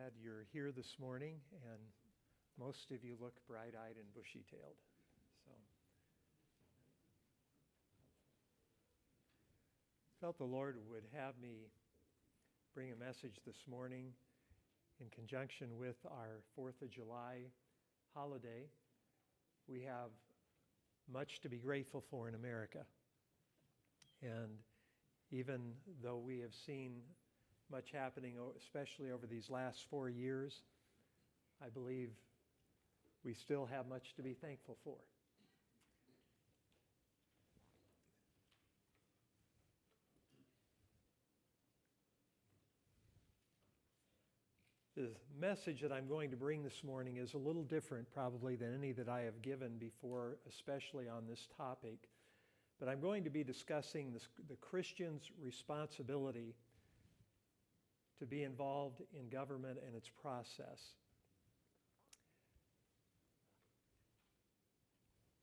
glad you're here this morning, and most of you look bright-eyed and bushy-tailed. So, I felt the Lord would have me bring a message this morning in conjunction with our 4th of July holiday. We have much to be grateful for in America. And even though we have seen much happening, especially over these last 4 years, I believe we still have much to be thankful for. The message that I'm going to bring this morning is a little different probably than any that I have given before, especially on this topic. But I'm going to be discussing the Christian's responsibility to be involved in government and its process.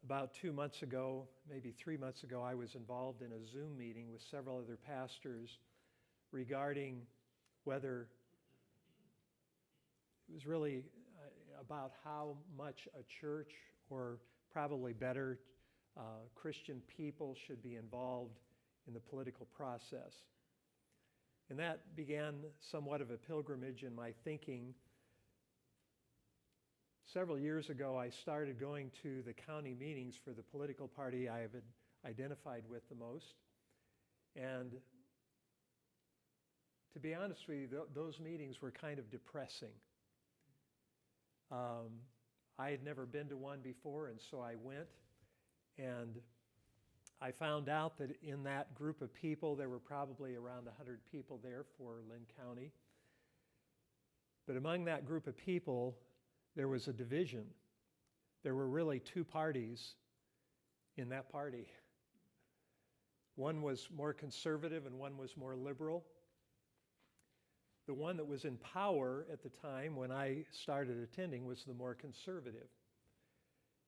About 2 months ago, maybe 3 months ago, I was involved in a Zoom meeting with several other pastors regarding whether it was really about how much a church, or probably better, Christian people should be involved in the political process. And that began somewhat of a pilgrimage in my thinking. Several years ago, I started going to the county meetings for the political party I have identified with the most. And to be honest with you, those meetings were kind of depressing. I had never been to one before, and so I went. And I found out that in that group of people, there were probably around 100 people there for Lynn County. But among that group of people, there was a division. There were really two parties in that party. One was more conservative and one was more liberal. The one that was in power at the time when I started attending was the more conservative.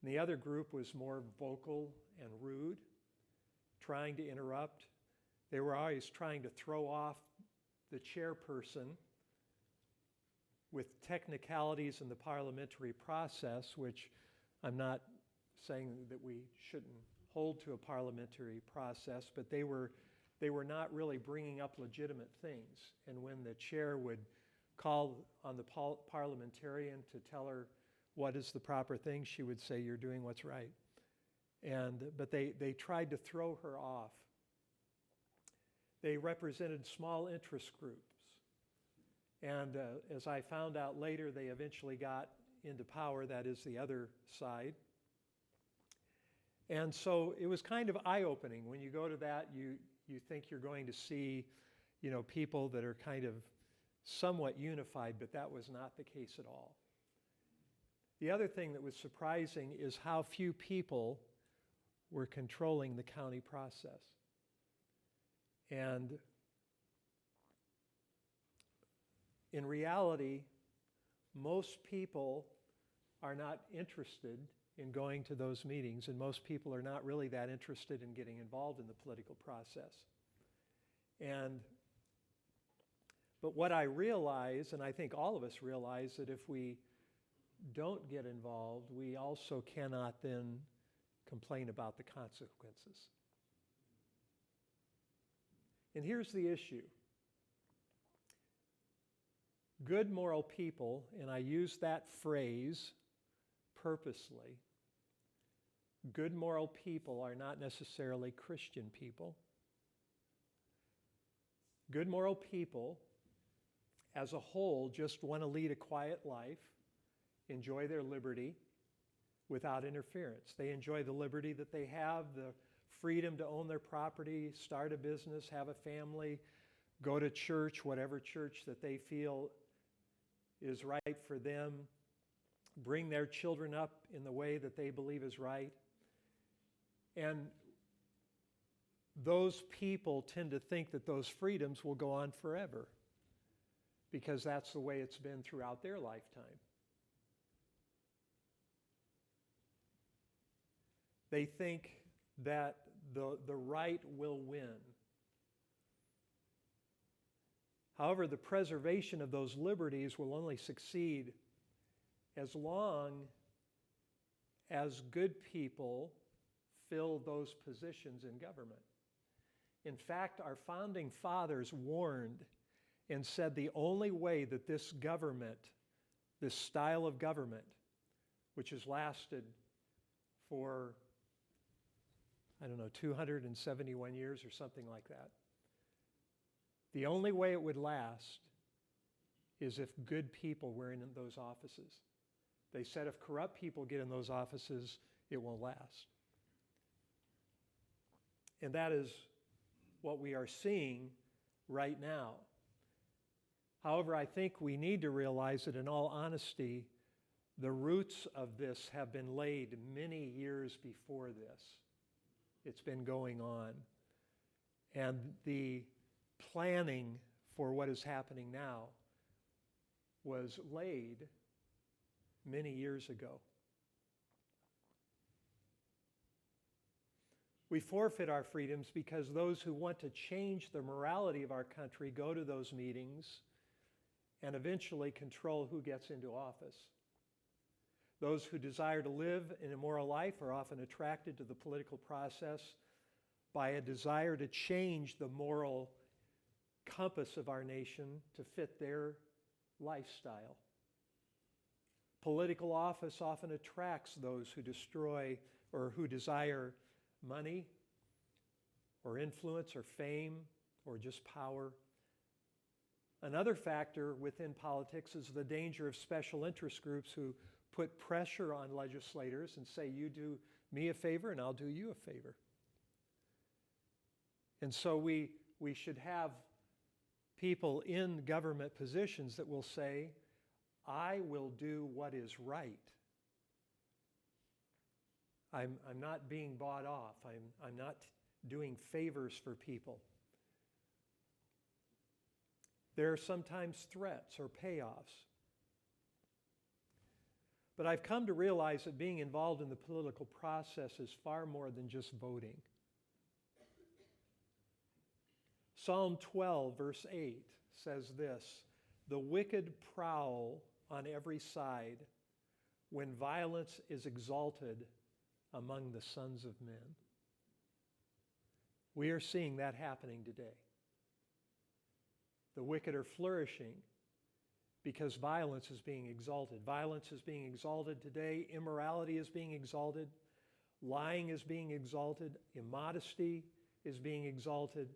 And the other group was more vocal and rude, trying to interrupt. They were always trying to throw off the chairperson with technicalities in the parliamentary process, which I'm not saying that we shouldn't hold to a parliamentary process, but they were not really bringing up legitimate things. And when the chair would call on the parliamentarian to tell her what is the proper thing, she would say, "You're doing what's right." But they tried to throw her off. They represented small interest groups. And as I found out later, they eventually got into power, that is the other side. And so it was kind of eye-opening. When you go to that, you think you're going to see, people that are kind of somewhat unified, but that was not the case at all. The other thing that was surprising is how few people were controlling the county process. And in reality, most people are not interested in going to those meetings, and most people are not really that interested in getting involved in the political process. But what I realize, and I think all of us realize, that if we don't get involved, we also cannot then complain about the consequences. And here's the issue. Good moral people, and I use that phrase purposely, good moral people are not necessarily Christian people. Good moral people, as a whole, just want to lead a quiet life, enjoy their liberty without interference. They enjoy the liberty that they have, the freedom to own their property, start a business, have a family, go to church, whatever church that they feel is right for them, bring their children up in the way that they believe is right. And those people tend to think that those freedoms will go on forever because that's the way it's been throughout their lifetime. They think that the right will win. However, the preservation of those liberties will only succeed as long as good people fill those positions in government. In fact, our founding fathers warned and said the only way that this government, this style of government, which has lasted for, 271 years or something like that, the only way it would last is if good people were in those offices. They said if corrupt people get in those offices, it won't last. And that is what we are seeing right now. However, I think we need to realize that in all honesty, the roots of this have been laid many years before this. It's been going on. And the planning for what is happening now was laid many years ago. We forfeit our freedoms because those who want to change the morality of our country go to those meetings and eventually control who gets into office. Those who desire to live an immoral life are often attracted to the political process by a desire to change the moral compass of our nation to fit their lifestyle. Political office often attracts those who destroy or who desire money or influence or fame or just power. Another factor within politics is the danger of special interest groups who put pressure on legislators and say, you do me a favor and I'll do you a favor. And so we should have people in government positions that will say, I will do what is right. I'm not being bought off. I'm not doing favors for people. There are sometimes threats or payoffs. But I've come to realize that being involved in the political process is far more than just voting. Psalm 12, verse 8 says this, "The wicked prowl on every side when violence is exalted among the sons of men." We are seeing that happening today. The wicked are flourishing because violence is being exalted. Violence is being exalted today. Immorality is being exalted. Lying is being exalted. Immodesty is being exalted.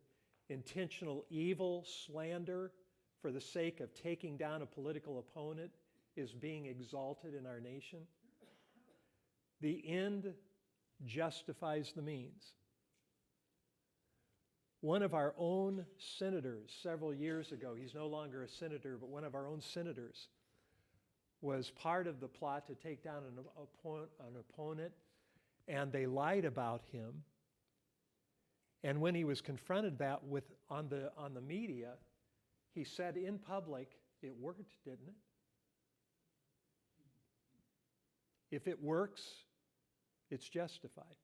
Intentional evil, slander for the sake of taking down a political opponent is being exalted in our nation. The end justifies the means. One of our own senators several years ago, he's no longer a senator, but one of our own senators was part of the plot to take down an opponent, and they lied about him. And when he was confronted that on the media, he said in public, it worked, didn't it? If it works, it's justified.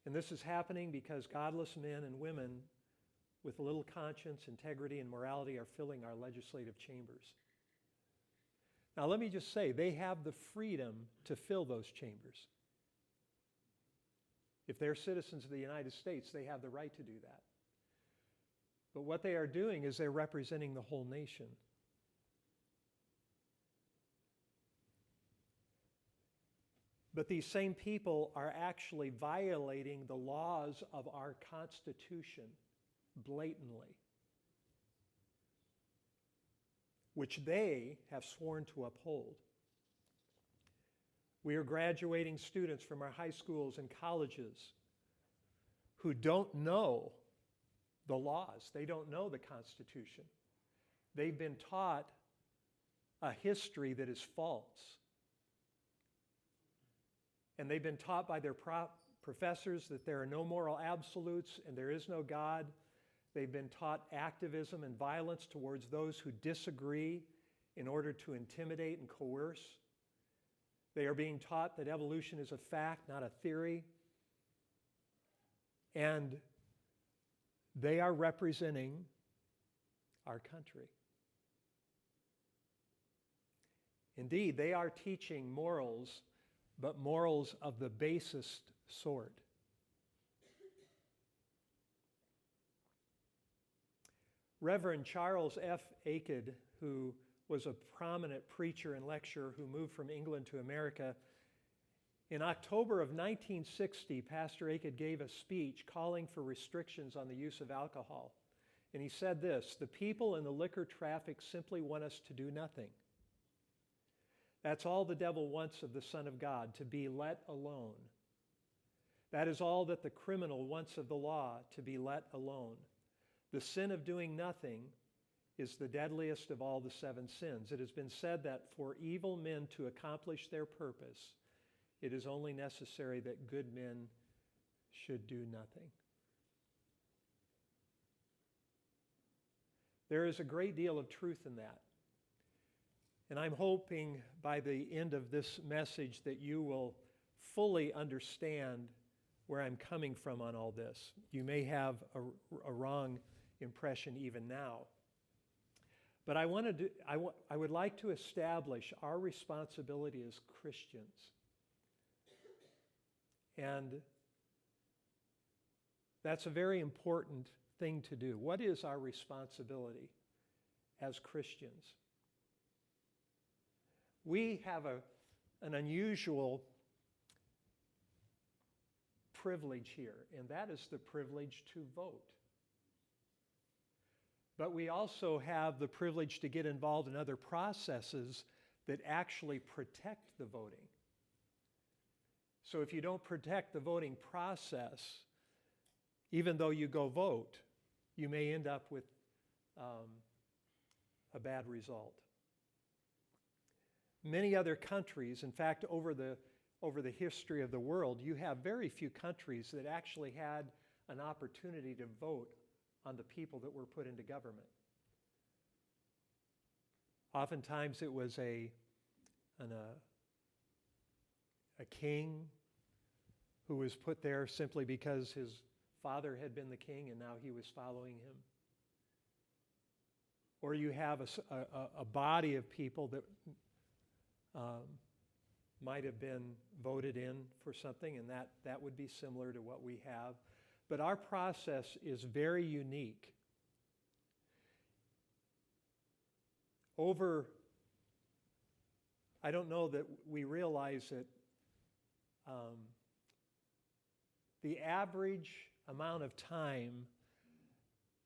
And this is happening because godless men and women with little conscience, integrity, and morality are filling our legislative chambers. Now, let me just say, they have the freedom to fill those chambers. If they're citizens of the United States, they have the right to do that. But what they are doing is they're representing the whole nation. But these same people are actually violating the laws of our Constitution blatantly, which they have sworn to uphold. We are graduating students from our high schools and colleges who don't know the laws. They don't know the Constitution. They've been taught a history that is false. And they've been taught by their professors that there are no moral absolutes and there is no God. They've been taught activism and violence towards those who disagree in order to intimidate and coerce. They are being taught that evolution is a fact, not a theory. And they are representing our country. Indeed, they are teaching morals, but morals of the basest sort. Reverend Charles F. Aked, who was a prominent preacher and lecturer who moved from England to America, in October of 1960, Pastor Aked gave a speech calling for restrictions on the use of alcohol. And he said this: "The people in the liquor traffic simply want us to do nothing. That's all the devil wants of the Son of God, to be let alone. That is all that the criminal wants of the law, to be let alone. The sin of doing nothing is the deadliest of all the 7 sins. It has been said that for evil men to accomplish their purpose, it is only necessary that good men should do nothing." There is a great deal of truth in that. And I'm hoping by the end of this message that you will fully understand where I'm coming from on all this. You may have a wrong impression even now. But I would like to establish our responsibility as Christians. And that's a very important thing to do. What is our responsibility as Christians? We have an unusual privilege here, and that is the privilege to vote. But we also have the privilege to get involved in other processes that actually protect the voting. So if you don't protect the voting process, even though you go vote, you may end up with a bad result. Many other countries, in fact, over the history of the world, you have very few countries that actually had an opportunity to vote on the people that were put into government. Oftentimes it was a king who was put there simply because his father had been the king and now he was following him. Or you have a body of people that might have been voted in for something, and that would be similar to what we have. But our process is very unique. I don't know that we realize that the average amount of time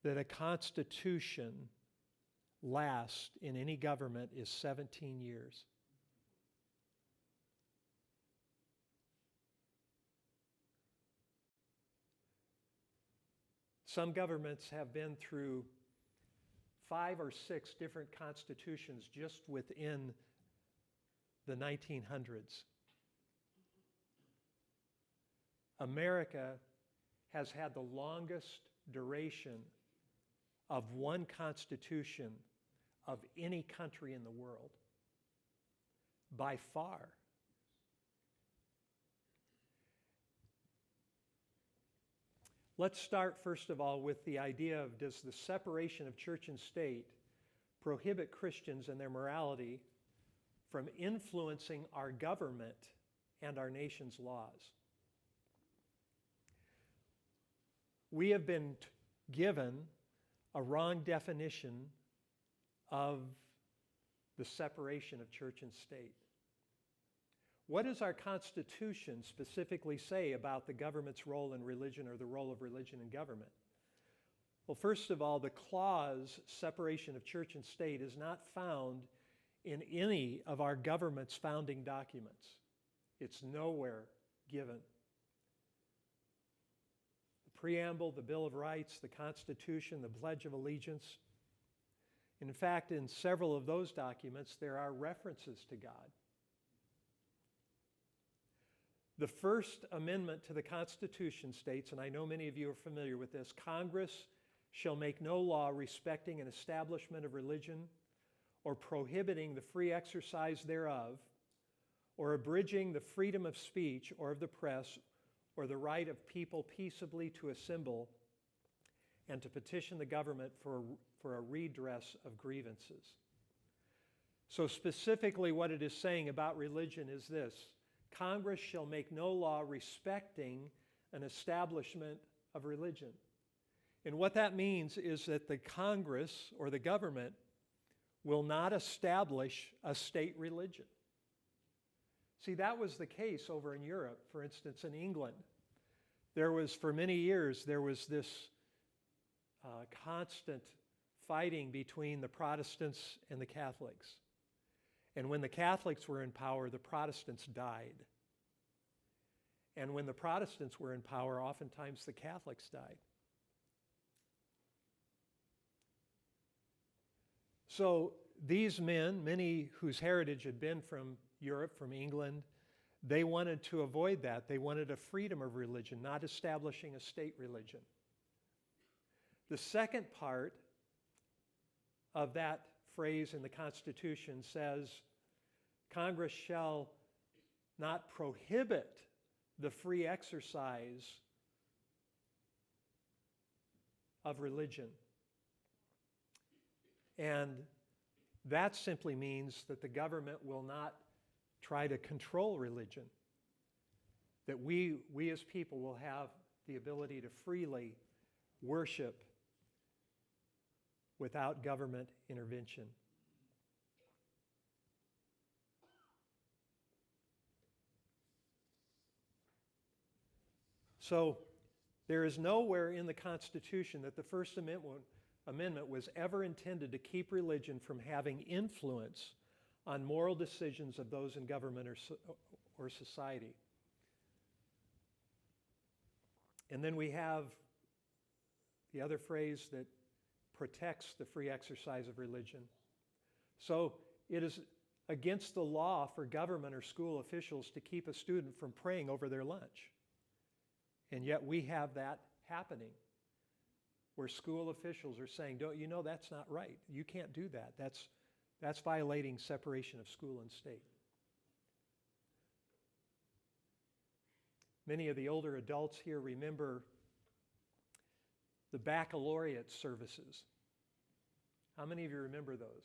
that a constitution lasts in any government is 17 years. Some governments have been through 5 or 6 different constitutions just within the 1900s. America has had the longest duration of one constitution of any country in the world, by far. Let's start, first of all, with the idea of, does the separation of church and state prohibit Christians and their morality from influencing our government and our nation's laws? We have been given a wrong definition of the separation of church and state. What does our Constitution specifically say about the government's role in religion, or the role of religion in government? Well, first of all, the clause separation of church and state is not found in any of our government's founding documents. It's nowhere given. The preamble, the Bill of Rights, the Constitution, the Pledge of Allegiance. In fact, in several of those documents, there are references to God. The First Amendment to the Constitution states, and I know many of you are familiar with this, Congress shall make no law respecting an establishment of religion or prohibiting the free exercise thereof, or abridging the freedom of speech or of the press, or the right of people peaceably to assemble and to petition the government for a redress of grievances. So specifically what it is saying about religion is this: Congress shall make no law respecting an establishment of religion. And what that means is that the Congress or the government will not establish a state religion. See, that was the case over in Europe. For instance, in England, for many years, there was this constant fighting between the Protestants and the Catholics. And when the Catholics were in power, the Protestants died. And when the Protestants were in power, oftentimes the Catholics died. So these men, many whose heritage had been from Europe, from England, they wanted to avoid that. They wanted a freedom of religion, not establishing a state religion. The second part of that phrase in the Constitution says, Congress shall not prohibit the free exercise of religion. And that simply means that the government will not try to control religion, that we as people will have the ability to freely worship without government intervention. So there is nowhere in the Constitution that the First Amendment was ever intended to keep religion from having influence on moral decisions of those in government or society. And then we have the other phrase that protects the free exercise of religion. So it is against the law for government or school officials to keep a student from praying over their lunch. And yet we have that happening, where school officials are saying, don't you know that's not right? You can't do that. That's violating separation of school and state. Many of the older adults here remember the baccalaureate services. How many of you remember those?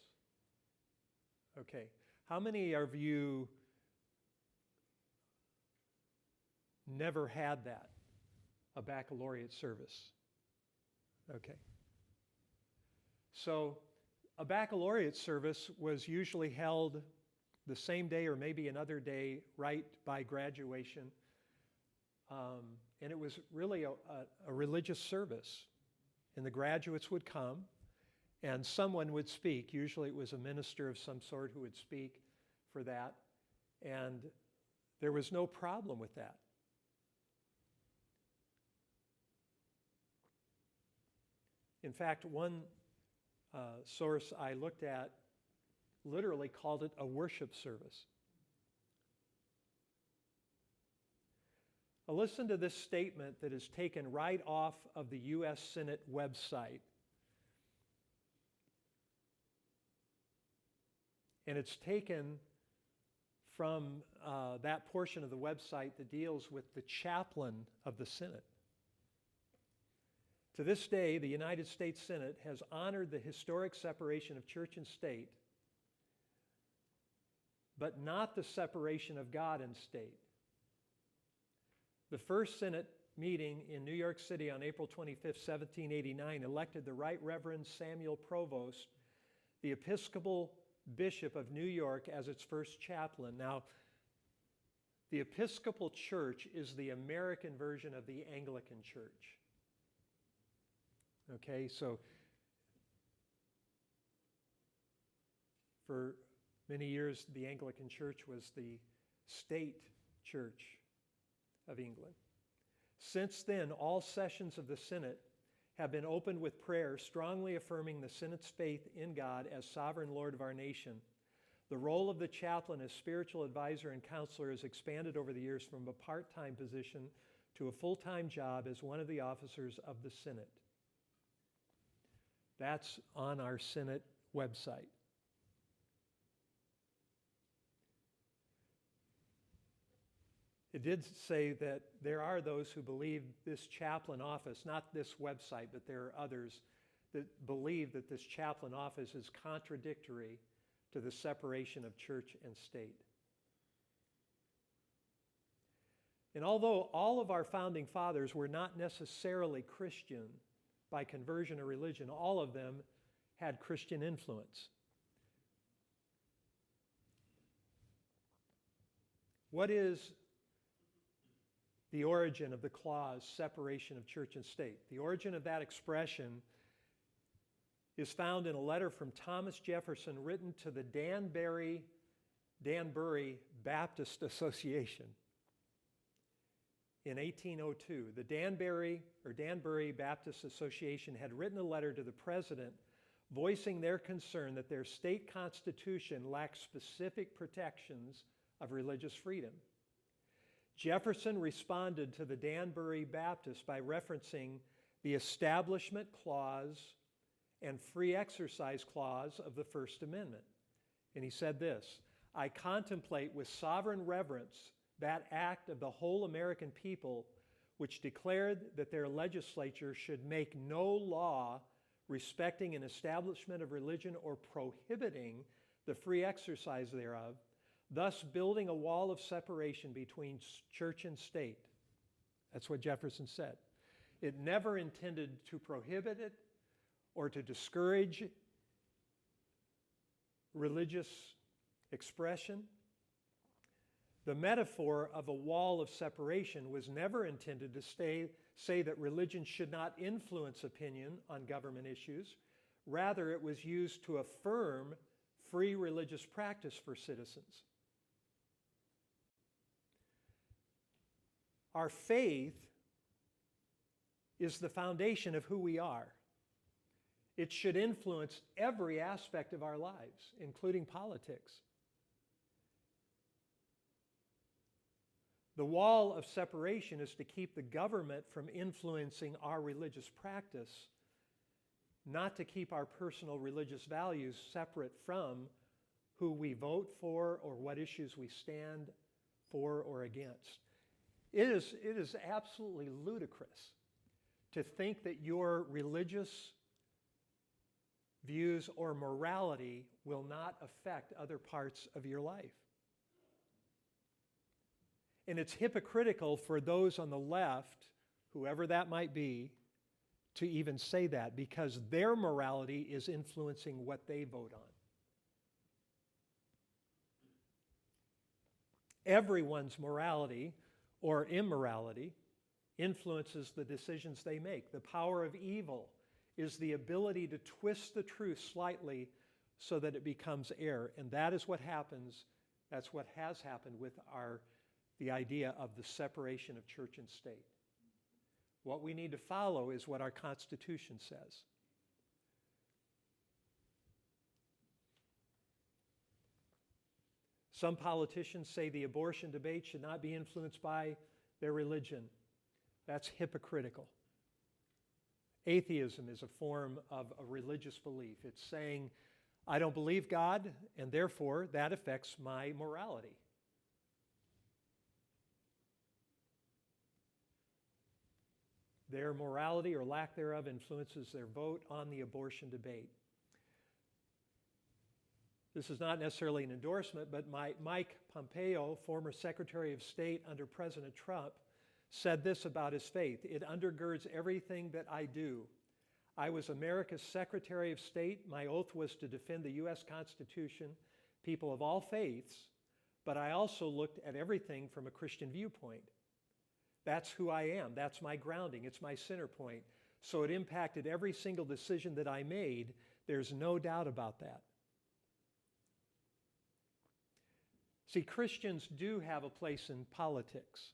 Okay. How many of you never had that, a baccalaureate service? Okay. So a baccalaureate service was usually held the same day or maybe another day right by graduation. And it was really a religious service. And the graduates would come and someone would speak. Usually it was a minister of some sort who would speak for that. And there was no problem with that. In fact, one source I looked at literally called it a worship service. Now listen to this statement that is taken right off of the U.S. Senate website. And it's taken from that portion of the website that deals with the chaplain of the Senate. To this day, the United States Senate has honored the historic separation of church and state, but not the separation of God and state. The first Senate meeting in New York City on April 25, 1789, elected the Right Reverend Samuel Provost, the Episcopal Bishop of New York, as its first chaplain. Now, the Episcopal Church is the American version of the Anglican Church. Okay, so for many years, the Anglican Church was the state church of England. Since then, all sessions of the Senate have been opened with prayer, strongly affirming the Senate's faith in God as sovereign Lord of our nation. The role of the chaplain as spiritual advisor and counselor has expanded over the years from a part-time position to a full-time job as one of the officers of the Senate. That's on our Senate website. It did say that there are those who believe this chaplain office, not this website, but there are others that believe that this chaplain office is contradictory to the separation of church and state. And although all of our founding fathers were not necessarily Christian by conversion or religion, all of them had Christian influence. What is the origin of the clause, separation of church and state? The origin of that expression is found in a letter from Thomas Jefferson written to the Danbury Baptist Association in 1802. The Danbury Baptist Association had written a letter to the president voicing their concern that their state constitution lacked specific protections of religious freedom. Jefferson responded to the Danbury Baptist by referencing the Establishment Clause and Free Exercise Clause of the First Amendment. And he said this, "I contemplate with sovereign reverence that act of the whole American people which declared that their legislature should make no law respecting an establishment of religion or prohibiting the free exercise thereof, thus building a wall of separation between church and state." That's what Jefferson said. It never intended to prohibit it or to discourage religious expression. The metaphor of a wall of separation was never intended to say that religion should not influence opinion on government issues. Rather, it was used to affirm free religious practice for citizens. Our faith is the foundation of who we are. It should influence every aspect of our lives, including politics. The wall of separation is to keep the government from influencing our religious practice, not to keep our personal religious values separate from who we vote for or what issues we stand for or against. It is absolutely ludicrous to think that your religious views or morality will not affect other parts of your life. And it's hypocritical for those on the left, whoever that might be, to even say that because their morality is influencing what they vote on. Everyone's morality or immorality influences the decisions they make. The power of evil is the ability to twist the truth slightly so that it becomes error. And that is what happens, that's what has happened with the idea of the separation of church and state. What we need to follow is what our Constitution says. Some politicians say the abortion debate should not be influenced by their religion. That's hypocritical. Atheism is a form of a religious belief. It's saying, I don't believe God, and therefore that affects my morality. Their morality or lack thereof influences their vote on the abortion debate. This is not necessarily an endorsement, but Mike Pompeo, former Secretary of State under President Trump, said this about his faith: "It undergirds everything that I do. I was America's Secretary of State. My oath was to defend the U.S. Constitution, people of all faiths, but I also looked at everything from a Christian viewpoint. That's who I am. That's my grounding. It's my center point. So it impacted every single decision that I made. There's no doubt about that." See, Christians do have a place in politics.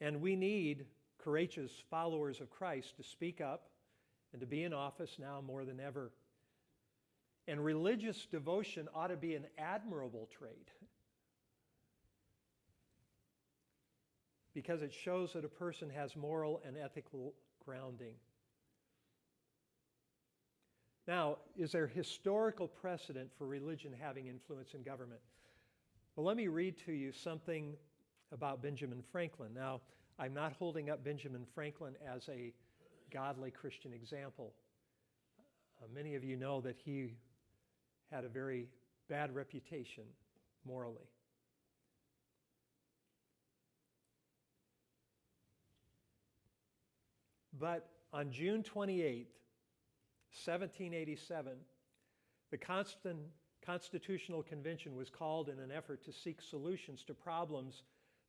And we need courageous followers of Christ to speak up and to be in office now more than ever. And religious devotion ought to be an admirable trait because it shows that a person has moral and ethical grounding. Now, is there historical precedent for religion having influence in government? Well, let me read to you something about Benjamin Franklin. Now, I'm not holding up Benjamin Franklin as a godly Christian example. Many of you know that he had a very bad reputation morally. But on June 28th, 1787, the Constitutional Convention was called in an effort to seek solutions to problems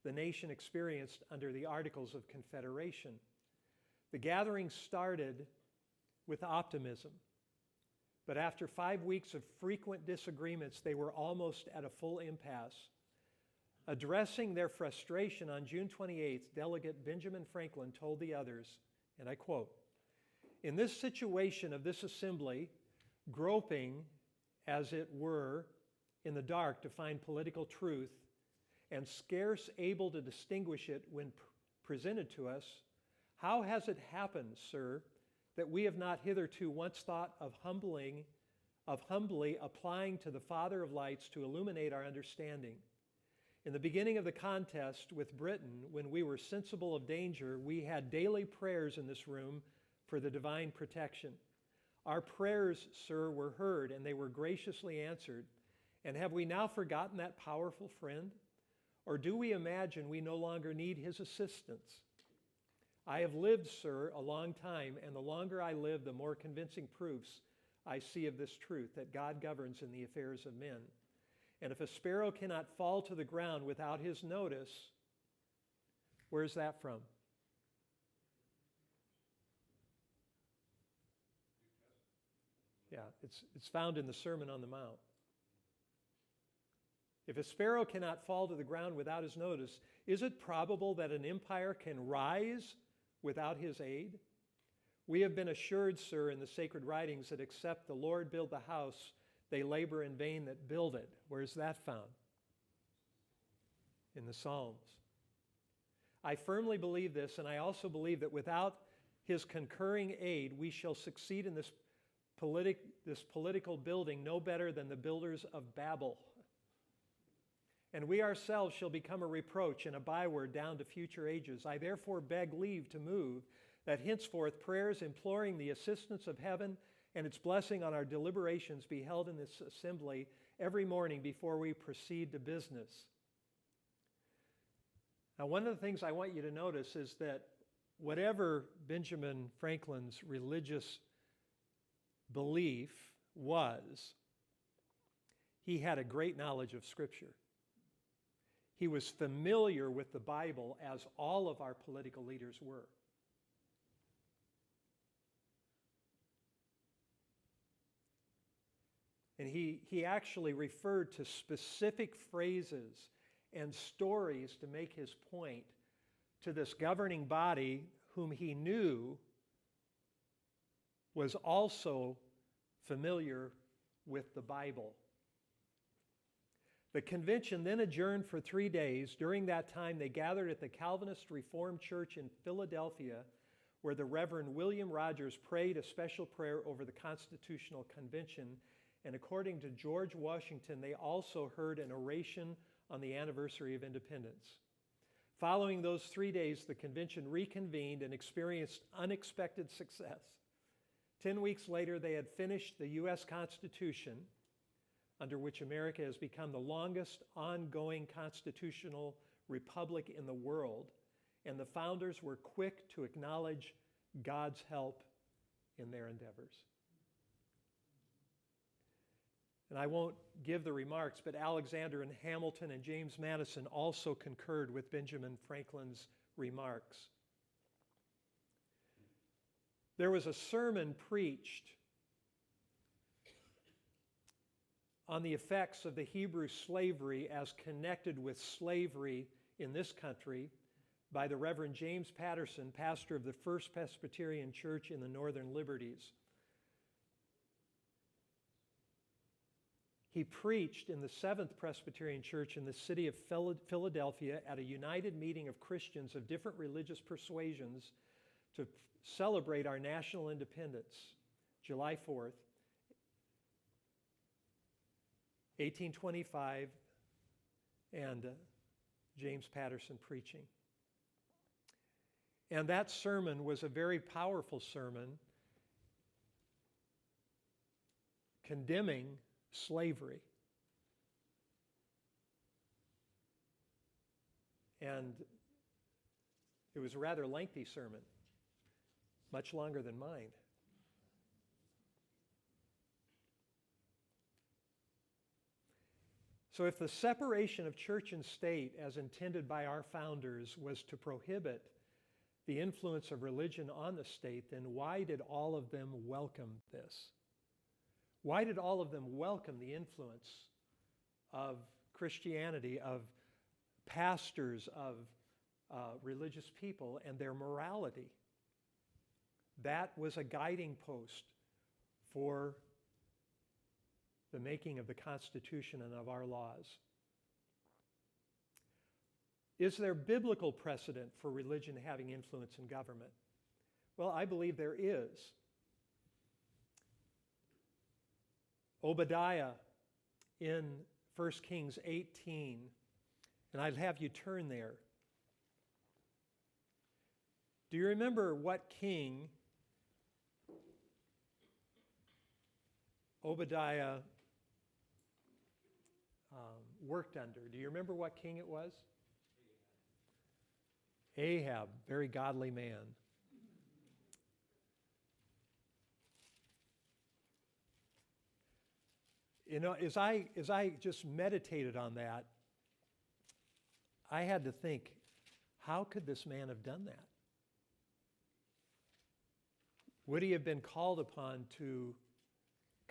the nation experienced under the Articles of Confederation. The gathering started with optimism, but after 5 weeks of frequent disagreements, they were almost at a full impasse. Addressing their frustration on June 28th, Delegate Benjamin Franklin told the others, and I quote, "In this situation of this assembly, groping, as it were, in the dark to find political truth, and scarce able to distinguish it when presented to us, how has it happened, sir, that we have not hitherto once thought of humbly applying to the Father of lights to illuminate our understanding? In the beginning of the contest with Britain, when we were sensible of danger, we had daily prayers in this room for the divine protection. Our prayers, sir, were heard, and they were graciously answered. And have we now forgotten that powerful friend? Or do we imagine we no longer need his assistance? I have lived, sir, a long time, and the longer I live, the more convincing proofs I see of this truth, that God governs in the affairs of men. And if a sparrow cannot fall to the ground without his notice," where's that from? Yeah, it's found in the Sermon on the Mount. If a sparrow cannot fall to the ground without his notice, is it probable that an empire can rise without his aid? We have been assured, sir, in the sacred writings that except the Lord build the house, they labor in vain that build it. Where's that found? In the Psalms. I firmly believe this, and I also believe that without his concurring aid, we shall succeed in this political building no better than the builders of Babel. And we ourselves shall become a reproach and a byword down to future ages. I therefore beg leave to move that henceforth prayers imploring the assistance of heaven and its blessing on our deliberations be held in this assembly every morning before we proceed to business. Now, one of the things I want you to notice is that whatever Benjamin Franklin's religious belief was, he had a great knowledge of Scripture. He was familiar with the Bible, as all of our political leaders were. And he actually referred to specific phrases and stories to make his point to this governing body whom he knew was also familiar with the Bible. The convention then adjourned for 3 days. During that time, they gathered at the Calvinist Reformed Church in Philadelphia, where the Reverend William Rogers prayed a special prayer over the Constitutional Convention. And according to George Washington, they also heard an oration on the anniversary of independence. Following those 3 days, the convention reconvened and experienced unexpected success. 10 weeks later, they had finished the U.S. Constitution, under which America has become the longest ongoing constitutional republic in the world, and the founders were quick to acknowledge God's help in their endeavors. And I won't give the remarks, but Alexander and Hamilton and James Madison also concurred with Benjamin Franklin's remarks. There was a sermon preached on the effects of the Hebrew slavery as connected with slavery in this country by the Reverend James Patterson, pastor of the First Presbyterian Church in the Northern Liberties. He preached in the Seventh Presbyterian Church in the city of Philadelphia at a united meeting of Christians of different religious persuasions to celebrate our national independence, July 4th, 1825, and James Patterson preaching. And that sermon was a very powerful sermon condemning slavery. And it was a rather lengthy sermon, much longer than mine. So if the separation of church and state, as intended by our founders, was to prohibit the influence of religion on the state, then why did all of them welcome this? Why did all of them welcome the influence of Christianity, of pastors, of religious people, and their morality? That was a guiding post for the making of the Constitution and of our laws. Is there biblical precedent for religion having influence in government? Well, I believe there is. Obadiah in 1 Kings 18, and I'd have you turn there. Do you remember what king Obadiah worked under? Do you remember what king it was? Ahab, very godly man. You know, as I just meditated on that, I had to think, how could this man have done that? Would he have been called upon to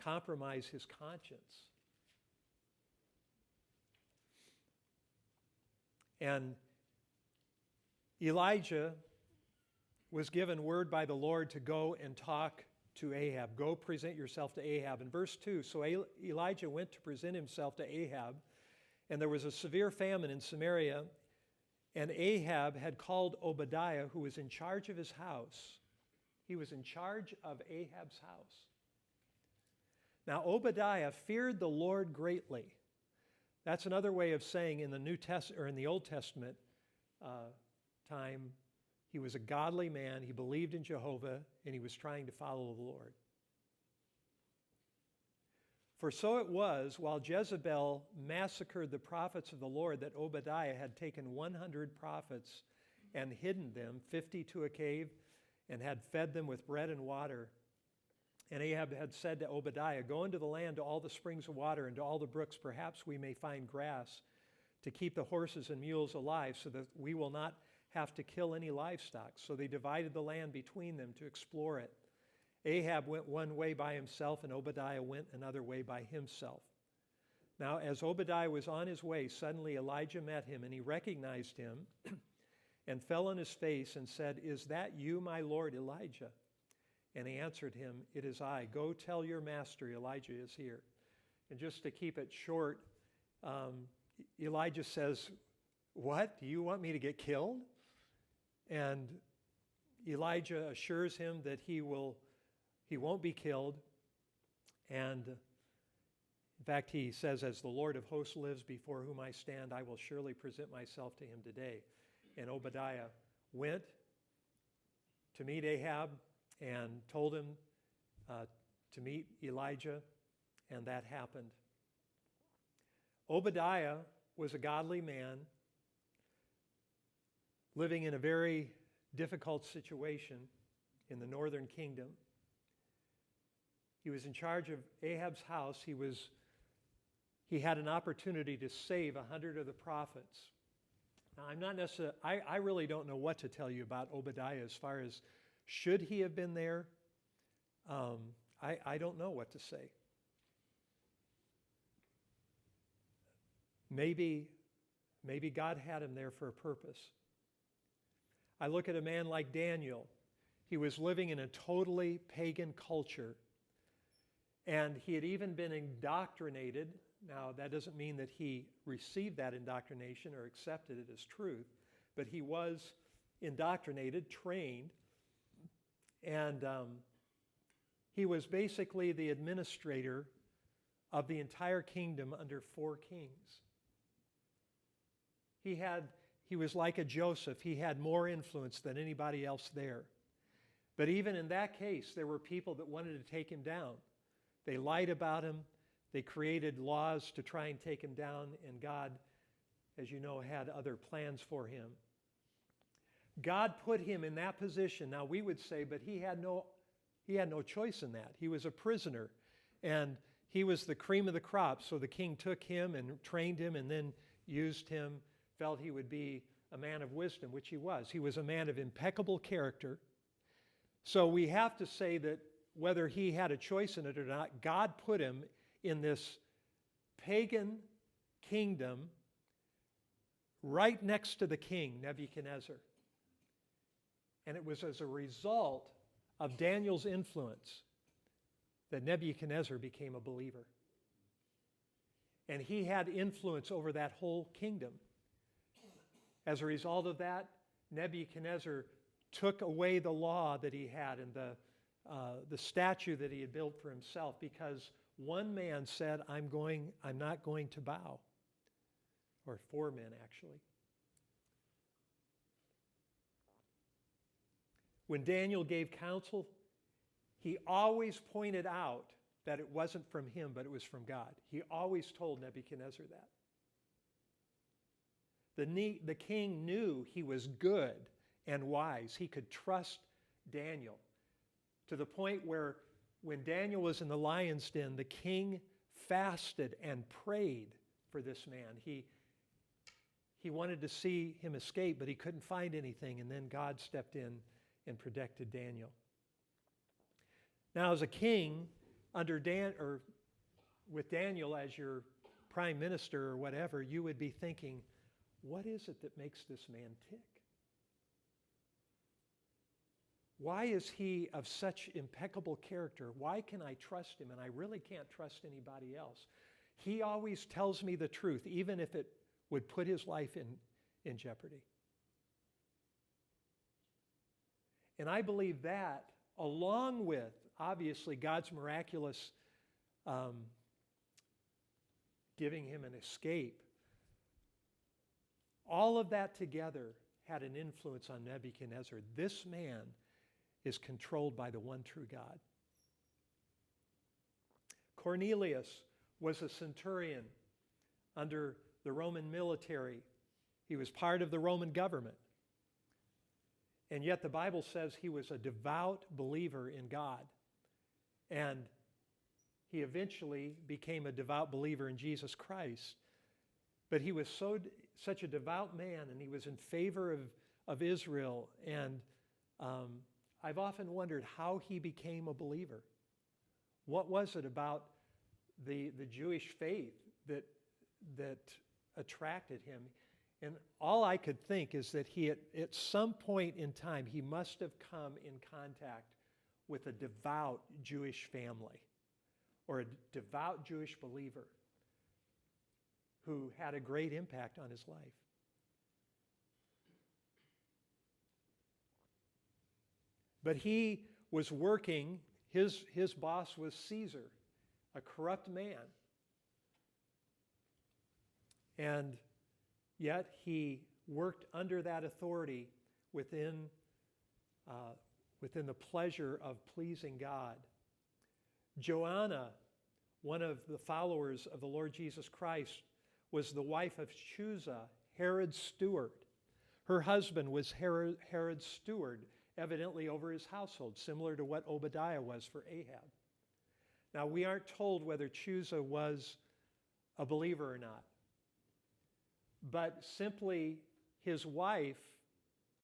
compromise his conscience? And Elijah was given word by the Lord to go and talk to Ahab. Go present yourself to Ahab. In verse 2, so Elijah went to present himself to Ahab, and there was a severe famine in Samaria, and Ahab had called Obadiah, who was in charge of his house. He was in charge of Ahab's house. Now Obadiah feared the Lord greatly. That's another way of saying in the New Testament or in the Old Testament time, he was a godly man. He believed in Jehovah, and he was trying to follow the Lord. For so it was, while Jezebel massacred the prophets of the Lord, that Obadiah had taken 100 prophets and hidden them, 50 to a cave, and had fed them with bread and water. And Ahab had said to Obadiah, go into the land to all the springs of water and to all the brooks. Perhaps we may find grass to keep the horses and mules alive, so that we will not have to kill any livestock. So they divided the land between them to explore it. Ahab went one way by himself, and Obadiah went another way by himself. Now, as Obadiah was on his way, suddenly Elijah met him, and he recognized him and fell on his face and said, is that you, my lord Elijah? And he answered him, it is I. Go tell your master Elijah is here. And just to keep it short, Elijah says, what? Do you want me to get killed? And Elijah assures him that he won't be killed. And in fact, he says, as the Lord of hosts lives before whom I stand, I will surely present myself to him today. And Obadiah went to meet Ahab and told him to meet Elijah, and that happened. Obadiah was a godly man living in a very difficult situation in the northern kingdom. He was in charge of Ahab's house. He had an opportunity to save 100 of the prophets. Now, I'm not necessarily, I really don't know what to tell you about Obadiah as far as should he have been there. I don't know what to say. Maybe God had him there for a purpose. I look at a man like Daniel. He was living in a totally pagan culture, and he had even been indoctrinated. Now, that doesn't mean that he received that indoctrination or accepted it as truth, but he was indoctrinated, trained, and he was basically the administrator of the entire kingdom under 4 kings. He was like a Joseph. He had more influence than anybody else there. But even in that case, there were people that wanted to take him down. They lied about him. They created laws to try and take him down, and God, as you know, had other plans for him. God put him in that position. Now we would say, but he had no choice in that. He was a prisoner, and he was the cream of the crop. So the king took him and trained him and then used him, felt he would be a man of wisdom, which he was. He was a man of impeccable character. So we have to say that whether he had a choice in it or not, God put him in this pagan kingdom right next to the king, Nebuchadnezzar. And it was as a result of Daniel's influence that Nebuchadnezzar became a believer. And he had influence over that whole kingdom. As a result of that, Nebuchadnezzar took away the law that he had and the statue that he had built for himself, because one man said, I'm not going to bow. Or 4 men, actually. When Daniel gave counsel, he always pointed out that it wasn't from him, but it was from God. He always told Nebuchadnezzar that. The king knew he was good and wise. He could trust Daniel, to the point where when Daniel was in the lion's den, the king fasted and prayed for this man. He wanted to see him escape, but he couldn't find anything, and then God stepped in and protected Daniel. Now, as a king, with Daniel as your prime minister or whatever, you would be thinking, what is it that makes this man tick? Why is he of such impeccable character? Why can I trust him? And I really can't trust anybody else. He always tells me the truth, even if it would put his life in jeopardy. And I believe that, along with, obviously, God's miraculous giving him an escape, all of that together had an influence on Nebuchadnezzar. This man is controlled by the one true God. Cornelius was a centurion under the Roman military. He was part of the Roman government. And yet the Bible says he was a devout believer in God. And he eventually became a devout believer in Jesus Christ. But he was such a devout man, and he was in favor of Israel. And I've often wondered how he became a believer. What was it about the Jewish faith that attracted him? And all I could think is that he, at some point in time, he must have come in contact with a devout Jewish family or a devout Jewish believer who had a great impact on his life. But he was working, his boss was Caesar, a corrupt man. And yet he worked under that authority within the pleasure of pleasing God. Joanna, one of the followers of the Lord Jesus Christ, was the wife of Chusa, Herod's steward. Her husband was Herod's steward, evidently over his household, similar to what Obadiah was for Ahab. Now, we aren't told whether Chusa was a believer or not, but simply his wife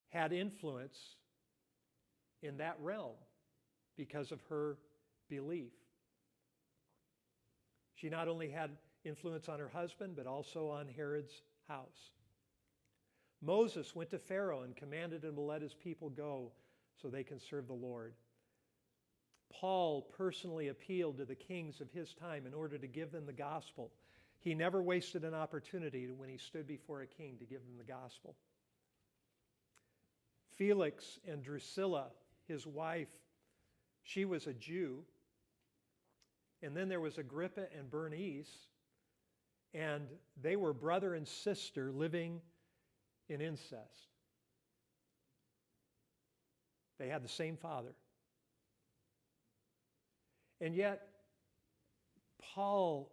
had influence in that realm because of her belief. She not only had influence on her husband, but also on Herod's house. Moses went to Pharaoh and commanded him to let his people go so they can serve the Lord. Paul personally appealed to the kings of his time in order to give them the gospel. He never wasted an opportunity when he stood before a king to give them the gospel. Felix and Drusilla, his wife, she was a Jew. And then there was Agrippa and Bernice, and they were brother and sister living in incest. They had the same father. And yet, Paul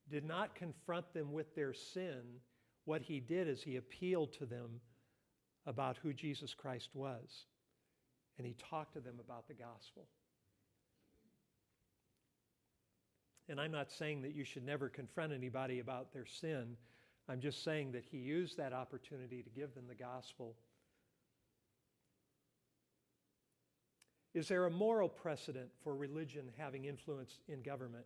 did not confront them with their sin. What he did is he appealed to them about who Jesus Christ was. And he talked to them about the gospel. And I'm not saying that you should never confront anybody about their sin. I'm just saying that he used that opportunity to give them the gospel. Is there a moral precedent for religion having influence in government?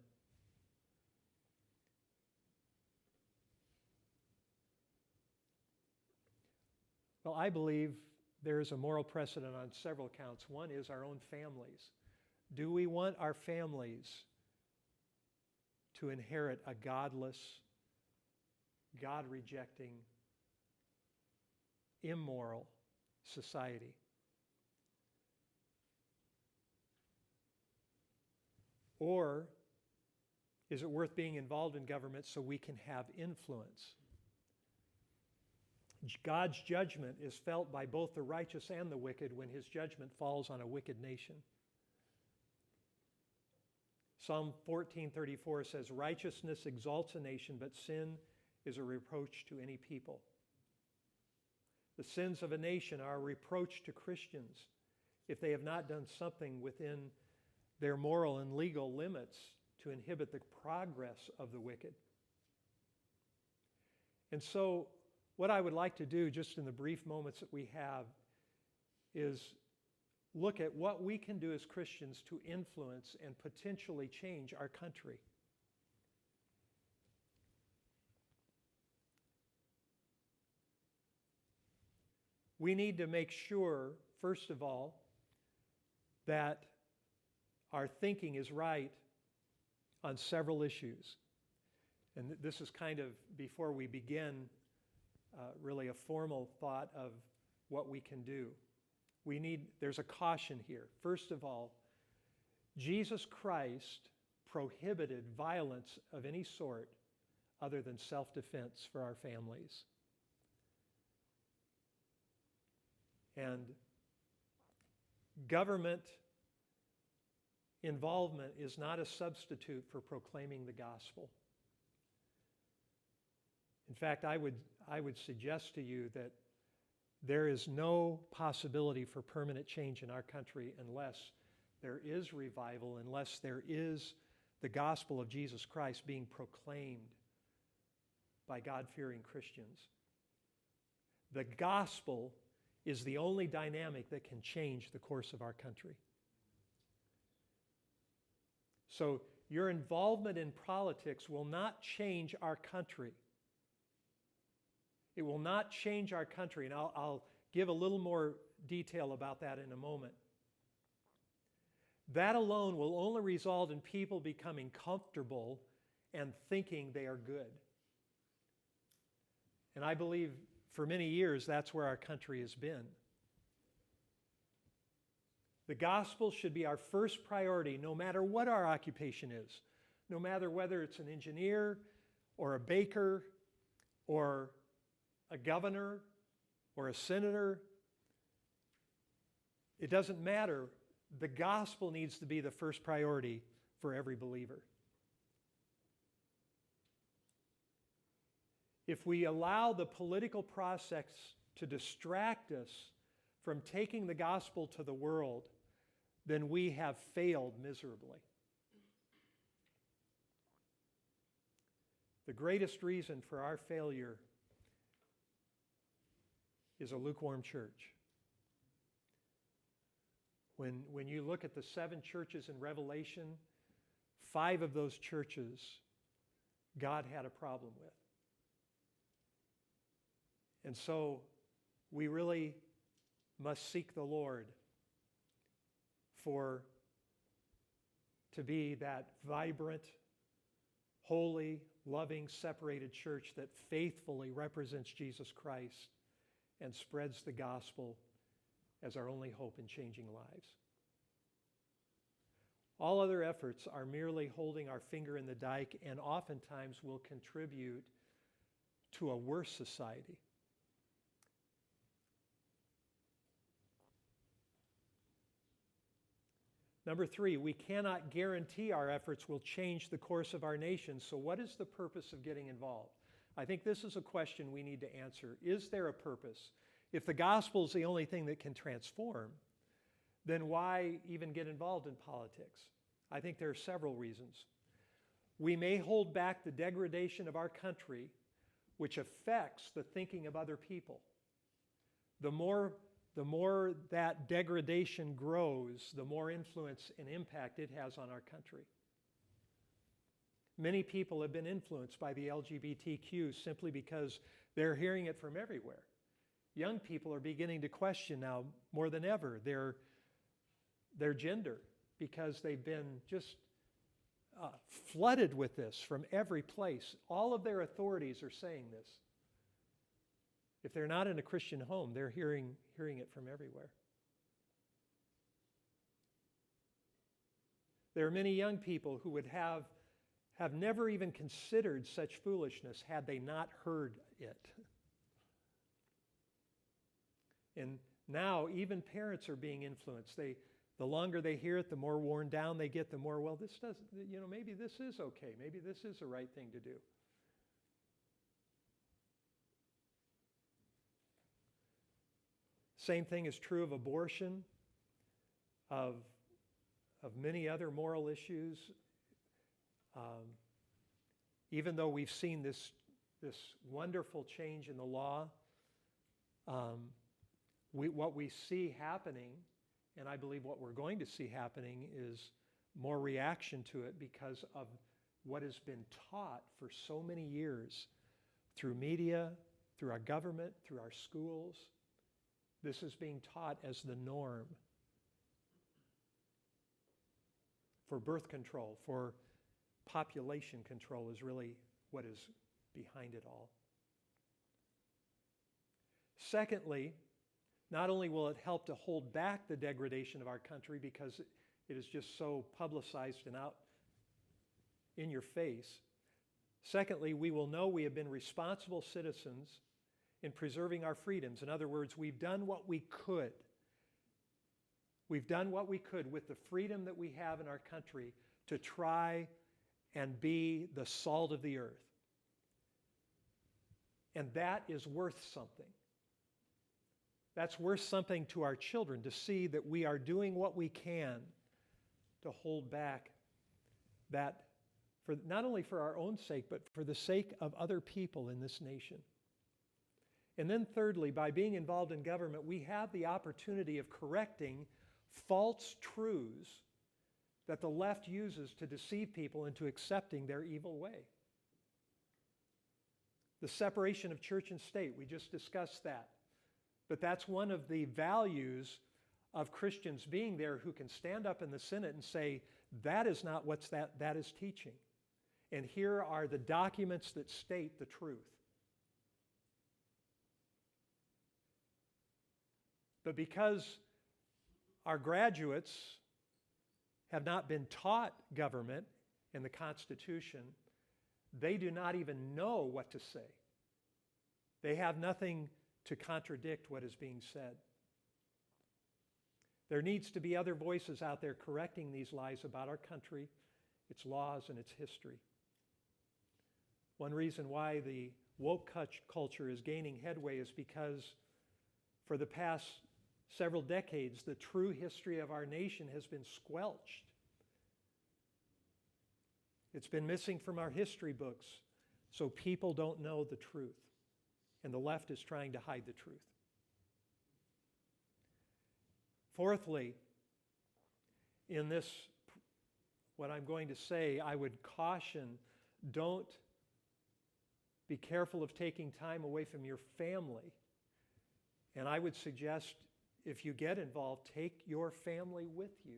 Well, I believe there is a moral precedent on several counts. One is our own families. Do we want our families to inherit a godless, God-rejecting, immoral society? Or is it worth being involved in government so we can have influence? God's judgment is felt by both the righteous and the wicked when his judgment falls on a wicked nation. Psalm 14:34 says, "Righteousness exalts a nation, but sin is a reproach to any people." The sins of a nation are a reproach to Christians if they have not done something within their moral and legal limits to inhibit the progress of the wicked. And so, what I would like to do, just in the brief moments that we have, is look at what we can do as Christians to influence and potentially change our country. We need to make sure, first of all, that our thinking is right on several issues. And this is kind of, before we begin, really a formal thought of what we can do. There's a caution here. First of all, Jesus Christ prohibited violence of any sort other than self-defense for our families. And government involvement is not a substitute for proclaiming the gospel. In fact, I would suggest to you that there is no possibility for permanent change in our country unless there is revival, unless there is the gospel of Jesus Christ being proclaimed by God-fearing Christians. The gospel is the only dynamic that can change the course of our country. So your involvement in politics will not change our country. It will not change our country, and I'll give a little more detail about that in a moment. That alone will only result in people becoming comfortable and thinking they are good. And I believe for many years that's where our country has been. The gospel should be our first priority no matter what our occupation is, no matter whether it's an engineer or a baker or a governor or a senator. It doesn't matter. The gospel needs to be the first priority for every believer. If we allow the political process to distract us from taking the gospel to the world, then we have failed miserably. The greatest reason for our failure is a lukewarm church. When you look at the 7 churches in Revelation, 5 of those churches God had a problem with. And so we really must seek the Lord to be that vibrant, holy, loving, separated church that faithfully represents Jesus Christ and spreads the gospel as our only hope in changing lives. All other efforts are merely holding our finger in the dike and oftentimes will contribute to a worse society. Number 3, we cannot guarantee our efforts will change the course of our nation. So what is the purpose of getting involved? I think this is a question we need to answer. Is there a purpose? If the gospel is the only thing that can transform, then why even get involved in politics? I think there are several reasons. We may hold back the degradation of our country, which affects the thinking of other people. The more that degradation grows, the more influence and impact it has on our country. Many people have been influenced by the LGBTQ simply because they're hearing it from everywhere. Young people are beginning to question now more than ever their gender because they've been just flooded with this from every place. All of their authorities are saying this. If they're not in a Christian home, they're hearing it from everywhere. There are many young people who would have never even considered such foolishness had they not heard it. And now even parents are being influenced. The longer they hear it, the more worn down they get, the more, well, this doesn't, maybe this is okay. Maybe this is the right thing to do. Same thing is true of abortion, of many other moral issues. Even though we've seen this wonderful change in the law, what we see happening, and I believe what we're going to see happening, is more reaction to it because of what has been taught for so many years through media, through our government, through our schools. This is being taught as the norm for birth control, for population control is really what is behind it all. Secondly, not only will it help to hold back the degradation of our country because it is just so publicized and out in your face. Secondly, we will know we have been responsible citizens in preserving our freedoms. In other words, we've done what we could. We've done what we could with the freedom that we have in our country to try and be the salt of the earth. And that is worth something. That's worth something to our children, to see that we are doing what we can to hold back that, for not only for our own sake, but for the sake of other people in this nation. And then thirdly, by being involved in government, we have the opportunity of correcting false truths that the left uses to deceive people into accepting their evil way. The separation of church and state, we just discussed that. But that's one of the values of Christians being there who can stand up in the Senate and say, that is not what that is teaching. And here are the documents that state the truth. But because our graduates have not been taught government and the Constitution, they do not even know what to say. They have nothing to contradict what is being said. There needs to be other voices out there correcting these lies about our country, its laws, and its history. One reason why the woke culture is gaining headway is because for the past several decades, the true history of our nation has been squelched. It's been missing from our history books, so people don't know the truth. And the left is trying to hide the truth. Fourthly, in this, what I'm going to say, I would caution, don't be careful of taking time away from your family. And I would suggest, if you get involved, take your family with you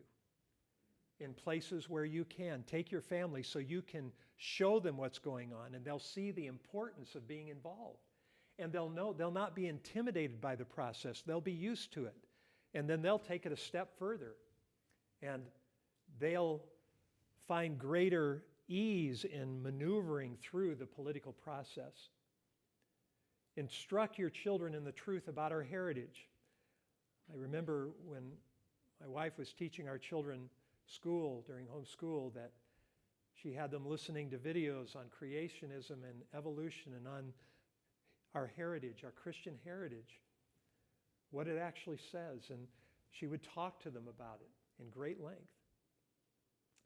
in places where you can. Take your family so you can show them what's going on, and they'll see the importance of being involved. And they'll not be intimidated by the process. They'll be used to it. And then they'll take it a step further. And they'll find greater ease in maneuvering through the political process. Instruct your children in the truth about our heritage. I remember when my wife was teaching our children school, during homeschool, that she had them listening to videos on creationism and evolution and on our heritage, our Christian heritage, what it actually says. And she would talk to them about it in great length.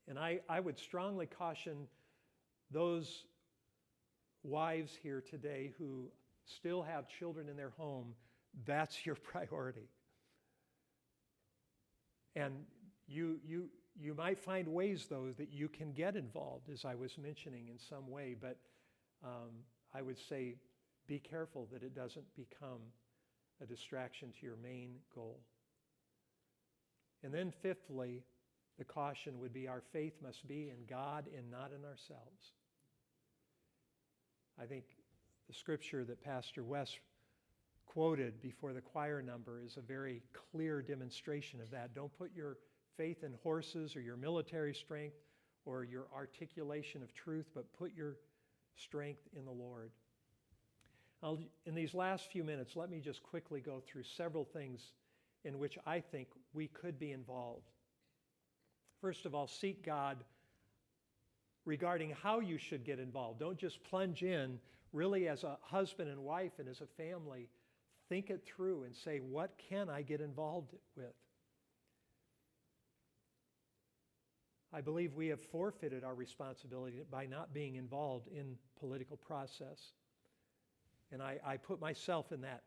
And I would strongly caution those wives here today who still have children in their home, that's your priority. And you might find ways, though, that you can get involved, as I was mentioning, in some way, but I would say be careful that it doesn't become a distraction to your main goal. And then fifthly, the caution would be our faith must be in God and not in ourselves. I think the scripture that Pastor West quoted before the choir number is a very clear demonstration of that. Don't put your faith in horses or your military strength or your articulation of truth, but put your strength in the Lord. In these last few minutes, let me just quickly go through several things in which I think we could be involved. First of all, seek God regarding how you should get involved. Don't just plunge in. Really, as a husband and wife and as a family, think it through and say, what can I get involved with? I believe we have forfeited our responsibility by not being involved in political process. And I put myself in that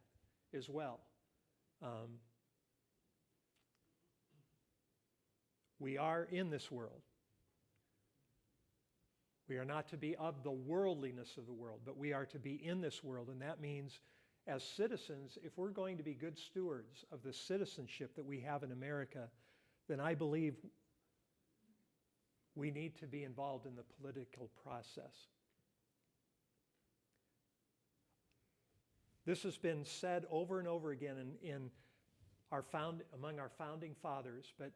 as well. We are in this world. We are not to be of the worldliness of the world, but we are to be in this world. And that means, as citizens, if we're going to be good stewards of the citizenship that we have in America, then I believe we need to be involved in the political process. This has been said over and over again among our founding fathers, but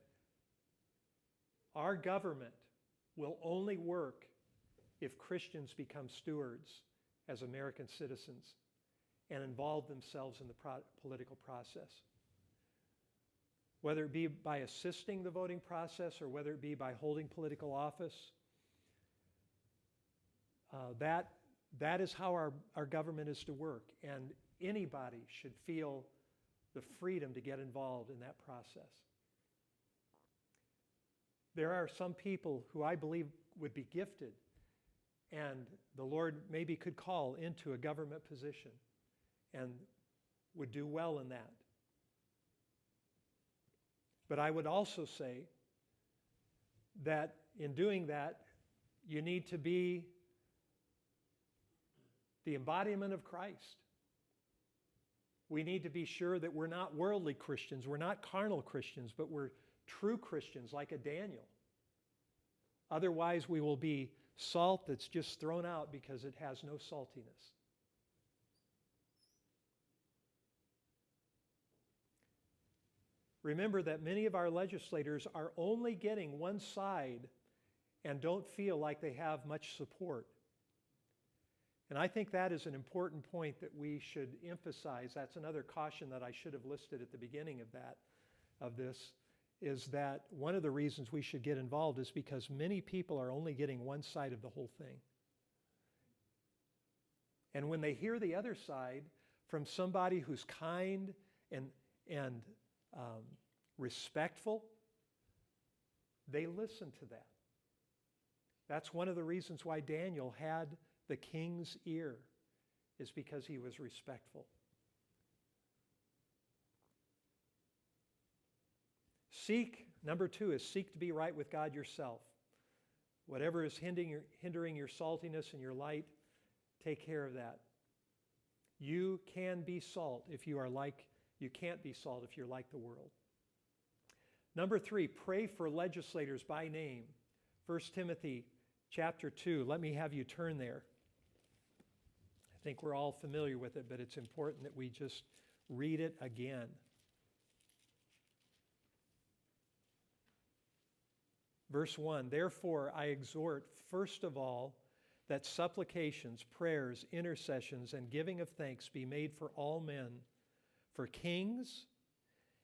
our government will only work if Christians become stewards as American citizens and involve themselves in the political process. Whether it be by assisting the voting process or whether it be by holding political office, that is how our government is to work. And anybody should feel the freedom to get involved in that process. There are some people who I believe would be gifted and the Lord maybe could call into a government position and would do well in that. But I would also say that in doing that, you need to be the embodiment of Christ. We need to be sure that we're not worldly Christians, we're not carnal Christians, but we're true Christians like a Daniel. Otherwise, we will be salt that's just thrown out because it has no saltiness. Remember that many of our legislators are only getting one side and don't feel like they have much support. And I think that is an important point that we should emphasize. That's another caution that I should have listed at the beginning of this, is that one of the reasons we should get involved is because many people are only getting one side of the whole thing. And when they hear the other side from somebody who's kind and respectful, they listen to that. That's one of the reasons why Daniel had the king's ear, is because he was respectful. Number 2 is seek to be right with God yourself. Whatever is hindering your saltiness and your light, take care of that. You can be salt if you can't be salt if you're like the world. Number 3, pray for legislators by name. 1 Timothy chapter 2, let me have you turn there. I think we're all familiar with it, but it's important that we just read it again. Verse 1, therefore I exhort, first of all, that supplications, prayers, intercessions, and giving of thanks be made for all men, for kings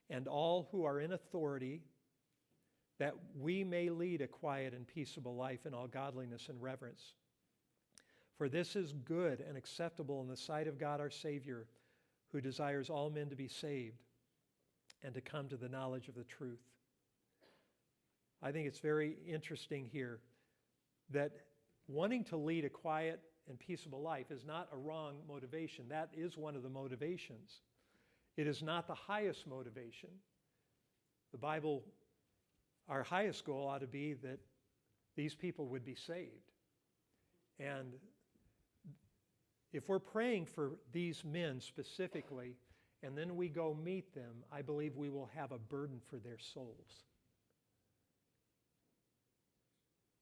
and all who are in authority, that we may lead a quiet and peaceable life in all godliness and reverence. For this is good and acceptable in the sight of God our Savior, who desires all men to be saved and to come to the knowledge of the truth. I think it's very interesting here that wanting to lead a quiet and peaceable life is not a wrong motivation. That is one of the motivations. It is not the highest motivation. The Bible, our highest goal ought to be that these people would be saved. And if we're praying for these men specifically, and then we go meet them, I believe we will have a burden for their souls.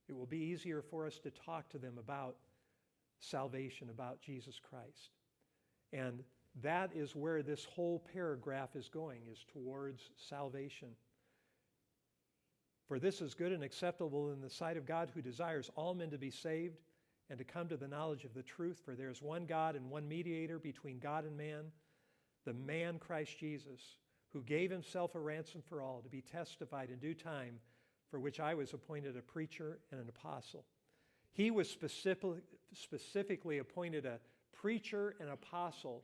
It will be easier for us to talk to them about salvation, about Jesus Christ. And that is where this whole paragraph is going, is towards salvation. For this is good and acceptable in the sight of God, who desires all men to be saved and to come to the knowledge of the truth. For there is one God and one mediator between God and man, the man Christ Jesus, who gave himself a ransom for all, to be testified in due time, for which I was appointed a preacher and an apostle. He was specifically appointed a preacher and apostle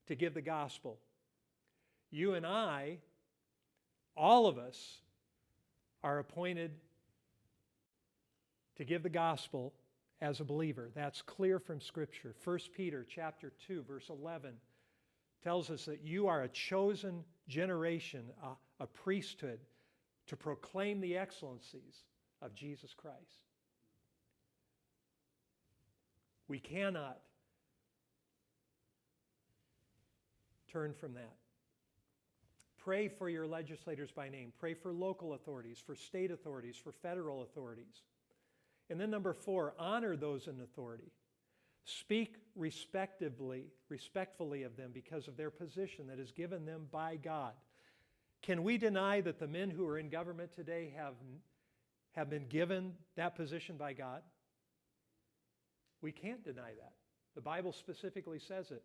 to give the gospel. You and I, all of us, are appointed to give the gospel as a believer. That's clear from Scripture. 1 Peter chapter 2, verse 11 tells us that you are a chosen generation, a priesthood, to proclaim the excellencies of Jesus Christ. We cannot turn from that. Pray for your legislators by name. Pray for local authorities, for state authorities, for federal authorities. And then number 4, honor those in authority. Speak respectfully of them because of their position that is given them by God. Can we deny that the men who are in government today have been given that position by God? We can't deny that. The Bible specifically says it.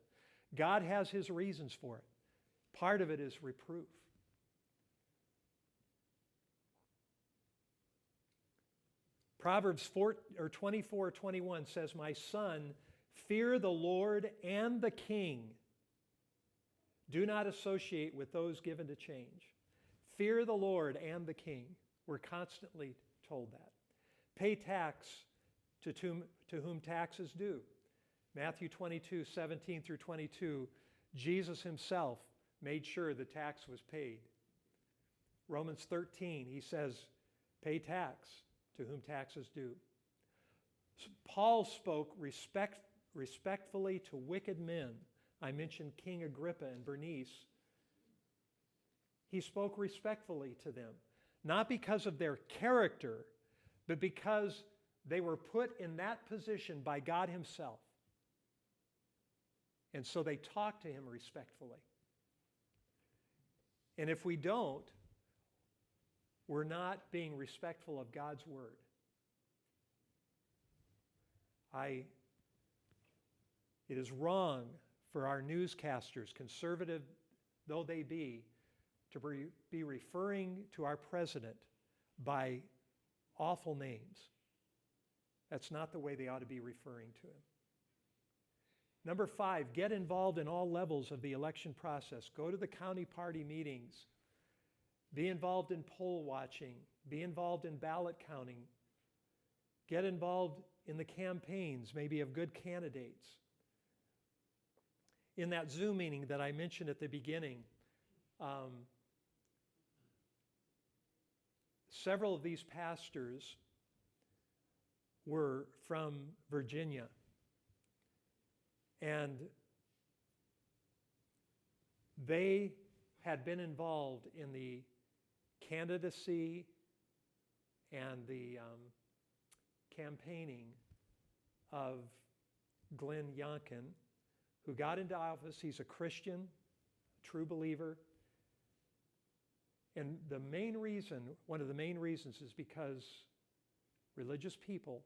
God has his reasons for it. Part of it is reproof. Proverbs 24:21 says, "My son, fear the Lord and the king. Do not associate with those given to change." Fear the Lord and the king. We're constantly told that. Pay tax to whom tax is due. Matthew 22:17 through 22, Jesus himself made sure the tax was paid. Romans 13, he says, pay tax to whom tax is due. Paul spoke respectfully to wicked men. I mentioned King Agrippa and Bernice. He spoke respectfully to them, not because of their character, but because they were put in that position by God himself. And so they talked to him respectfully. And if we don't, we're not being respectful of God's word. It is wrong for our newscasters, conservative though they be, to be referring to our president by awful names. That's not the way they ought to be referring to him. Number 5, get involved in all levels of the election process. Go to the county party meetings. Be involved in poll watching. Be involved in ballot counting. Get involved in the campaigns, maybe of good candidates. In that Zoom meeting that I mentioned at the beginning, several of these pastors were from Virginia. And they had been involved in the candidacy and the campaigning of Glenn Youngkin, who got into office. He's a Christian, a true believer. And one of the main reasons is because religious people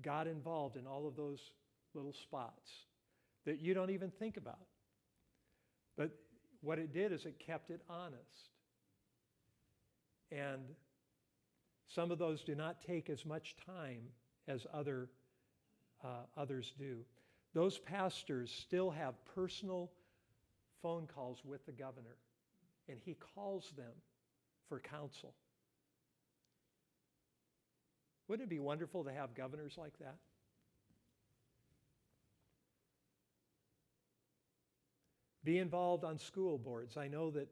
got involved in all of those little spots that you don't even think about. But what it did is it kept it honest. And Some of those do not take as much time as others do. Those pastors still have personal phone calls with the governor, and he calls them for counsel. Wouldn't it be wonderful to have governors like that? Be involved on school boards. I know that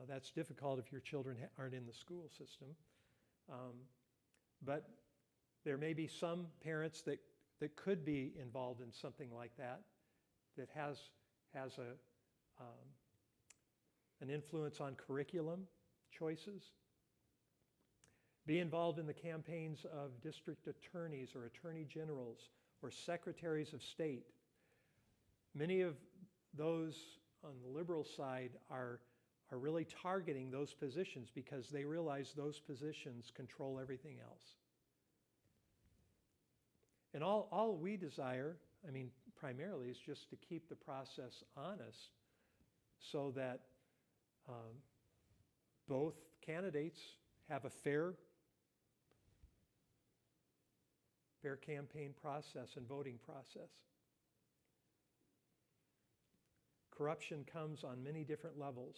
that's difficult if your children aren't in the school system. But there may be some parents that could be involved in something like that, that has an influence on curriculum choices. Be involved in the campaigns of district attorneys or attorney generals or secretaries of state. Many of those on the liberal side are really targeting those positions because they realize those positions control everything else. And all we desire, primarily, is just to keep the process honest so that both candidates have a fair campaign process and voting process. Corruption comes on many different levels.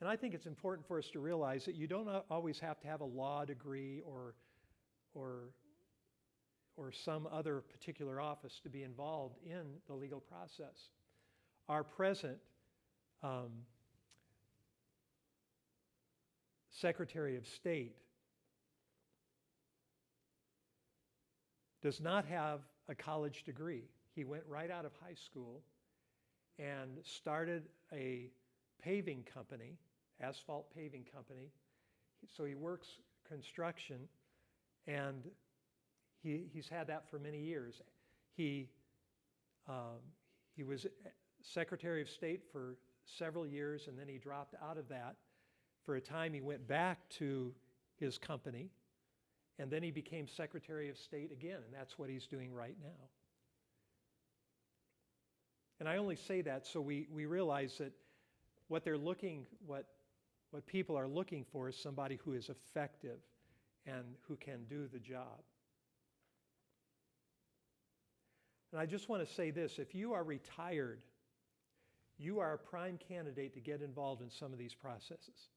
And I think it's important for us to realize that you don't always have to have a law degree or some other particular office to be involved in the legal process. Our present Secretary of State does not have a college degree. He went right out of high school and started a paving company, asphalt paving company. So he works construction, and he's had that for many years. He was Secretary of State for several years, and then he dropped out of that. For a time, he went back to his company, and then he became Secretary of State again, and that's what he's doing right now. And I only say that so we realize that what people are looking for is somebody who is effective and who can do the job. And I just want to say this, if you are retired, you are a prime candidate to get involved in some of these processes.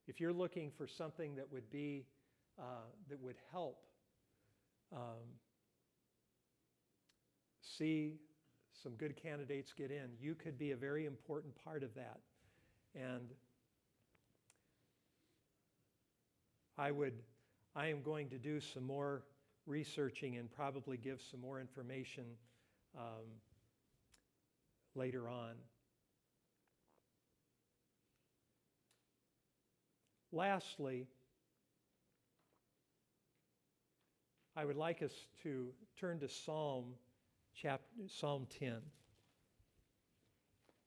If you're looking for something that would be, that would help see some good candidates get in, you could be a very important part of that. And I am going to do some more researching and probably give some more information later on. Lastly, I would like us to turn to Psalm 10.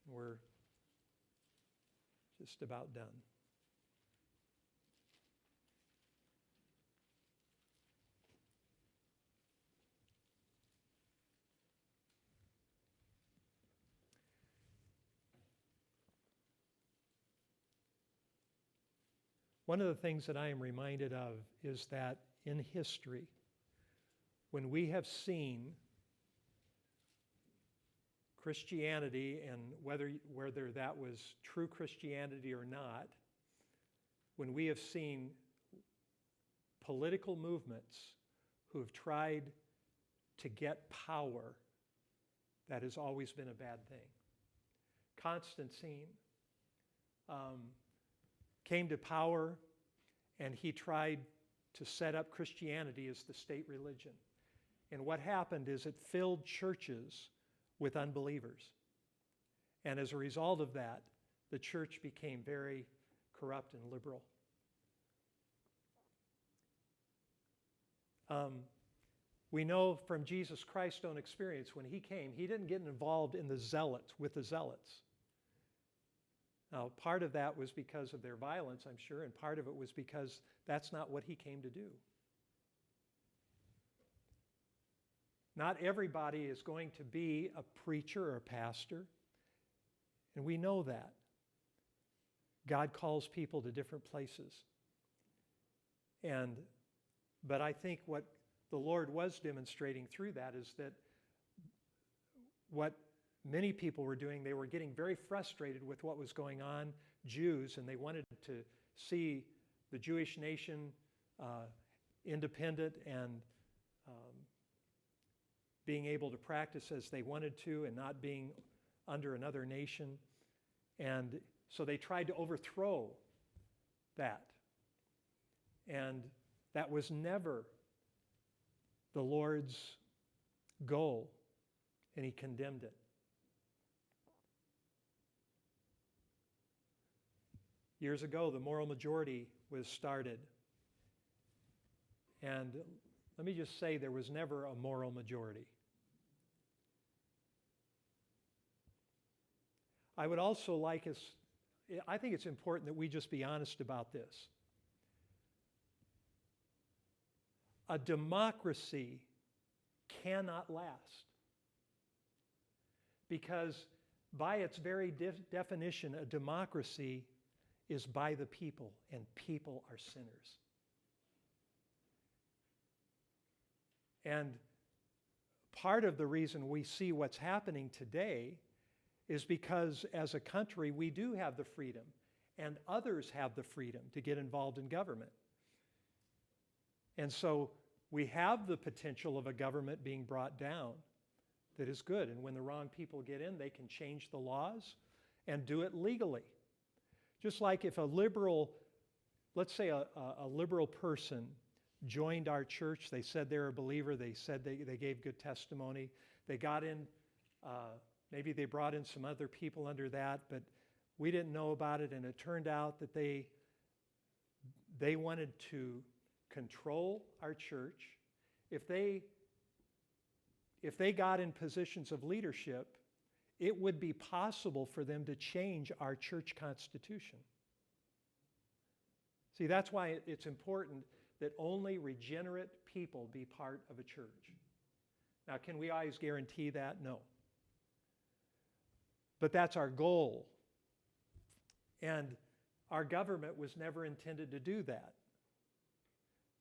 We're just about done. One of the things that I am reminded of is that in history, when we have seen Christianity, and whether that was true Christianity or not, when we have seen political movements who have tried to get power, that has always been a bad thing. Constantine came to power, and he tried to set up Christianity as the state religion. And what happened is it filled churches with unbelievers. And as a result of that, the church became very corrupt and liberal. We know from Jesus Christ's own experience, when he came, he didn't get involved in with the zealots. Now, part of that was because of their violence, I'm sure, and part of it was because that's not what he came to do. Not everybody is going to be a preacher or a pastor, and we know that. God calls people to different places. But I think what the Lord was demonstrating through that is that what many people were doing, they were getting very frustrated with what was going on, Jews, and they wanted to see the Jewish nation independent and being able to practice as they wanted to and not being under another nation. And so they tried to overthrow that. And that was never the Lord's goal, and he condemned it. Years ago, the moral majority was started. And let me just say, there was never a moral majority. I would also like us, I think it's important that we just be honest about this. A democracy cannot last because by its very definition, a democracy is by the people, and people are sinners. And part of the reason we see what's happening today is because as a country, we do have the freedom, and others have the freedom to get involved in government. And so we have the potential of a government being brought down that is good. And when the wrong people get in, they can change the laws and do it legally. Just like if a liberal, let's say a liberal person joined our church, they said they're a believer, they said they gave good testimony, they got in, maybe they brought in some other people under that, but we didn't know about it, and it turned out that they wanted to control our church. If they got in positions of leadership, it would be possible for them to change our church constitution. See, that's why it's important that only regenerate people be part of a church. Now, can we always guarantee that? No. But that's our goal. And our government was never intended to do that.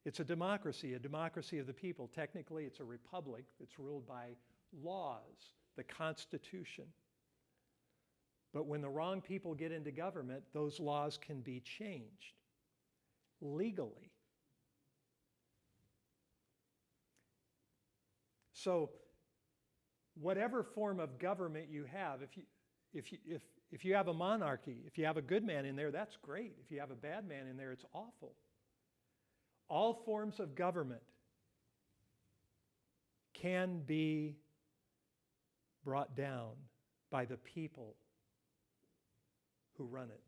It's a democracy of the people. Technically, it's a republic that's ruled by laws, the Constitution. But when the wrong people get into government, those laws can be changed legally. So, whatever form of government you have, if you have a monarchy, if you have a good man in there, that's great. If you have a bad man in there, it's awful. All forms of government can be brought down by the people who run it.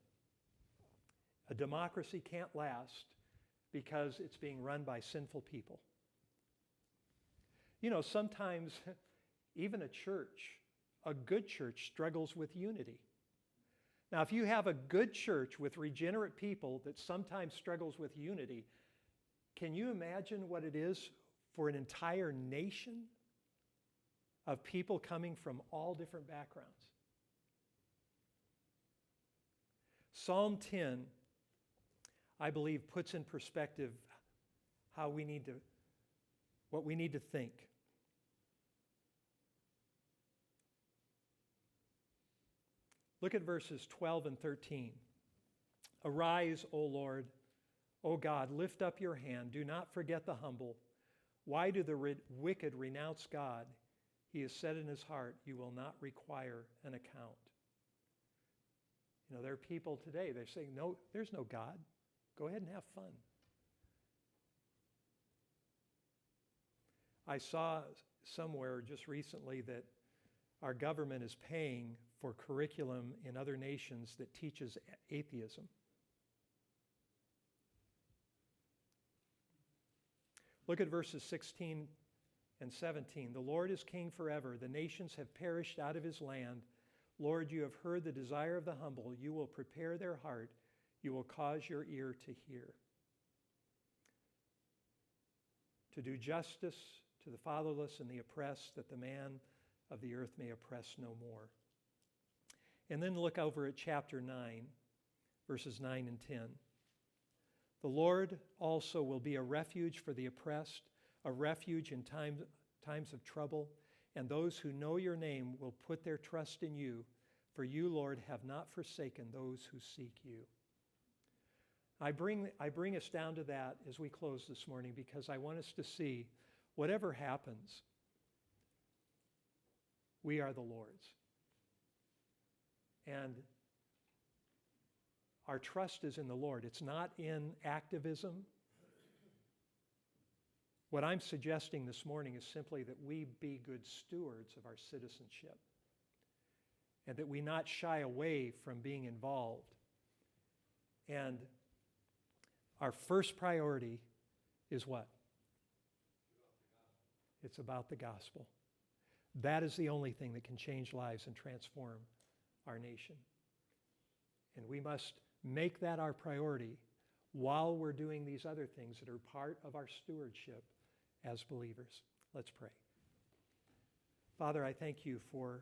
A democracy can't last because it's being run by sinful people. You know, sometimes even a good church struggles with unity. Now, if you have a good church with regenerate people that sometimes struggles with unity, can you imagine what it is for an entire nation of people coming from all different backgrounds? Psalm 10, I believe, puts in perspective what we need to think. Look at verses 12 and 13. Arise, O Lord, O God, lift up your hand. Do not forget the humble. Why do the wicked renounce God? He has said in his heart, you will not require an account. You know, there are people today, they're saying, no, there's no God. Go ahead and have fun. I saw somewhere just recently that our government is paying for curriculum in other nations that teaches atheism. Look at verses 16 and 17. The Lord is king forever. The nations have perished out of his land. Lord, you have heard the desire of the humble. You will prepare their heart. You will cause your ear to hear. To do justice to the fatherless and the oppressed, that the man of the earth may oppress no more. And then look over at chapter 9, verses 9 and 10. The Lord also will be a refuge for the oppressed, a refuge in times of trouble, and those who know your name will put their trust in you, for you, Lord, have not forsaken those who seek you. I bring us down to that as we close this morning because I want us to see whatever happens, we are the Lord's. And our trust is in the Lord. It's not in activism. What I'm suggesting this morning is simply that we be good stewards of our citizenship and that we not shy away from being involved. And our first priority is what? It's about the gospel. That is the only thing that can change lives and transform our nation. And we must make that our priority while we're doing these other things that are part of our stewardship as believers. Let's pray. Father, I thank you for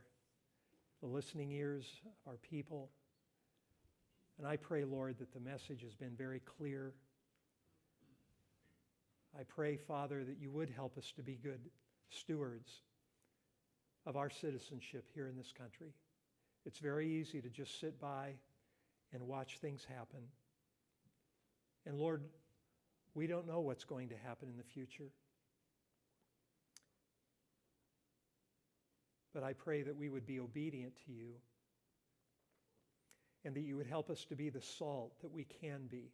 the listening ears of our people. And I pray, Lord, that the message has been very clear. I pray, Father, that you would help us to be good stewards of our citizenship here in this country. It's very easy to just sit by and watch things happen. And Lord, we don't know what's going to happen in the future. But I pray that we would be obedient to you and that you would help us to be the salt that we can be.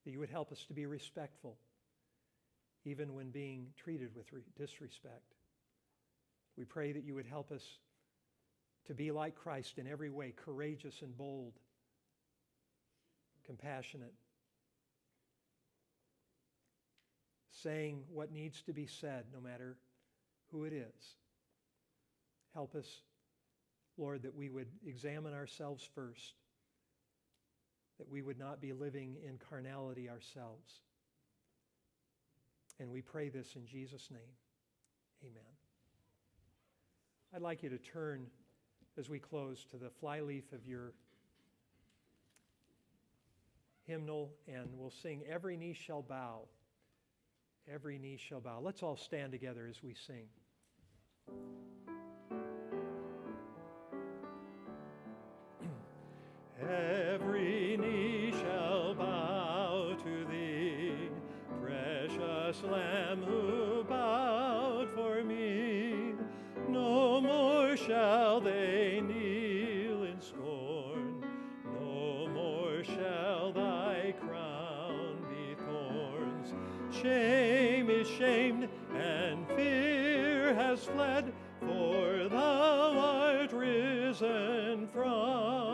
That you would help us to be respectful, even when being treated with disrespect. We pray that you would help us to be like Christ in every way, courageous and bold, compassionate, saying what needs to be said no matter who it is. Help us, Lord, that we would examine ourselves first, that we would not be living in carnality ourselves. And we pray this in Jesus' name. Amen. I'd like you to turn, as we close, to the flyleaf of your hymnal, and we'll sing Every Knee Shall Bow. Every knee shall bow. Let's all stand together as we sing. Every knee shall bow to thee, precious Lamb who bowed for me. No more shall they kneel in scorn, no more shall thy crown be thorns. Shame is shamed and fear has fled, for thou art risen from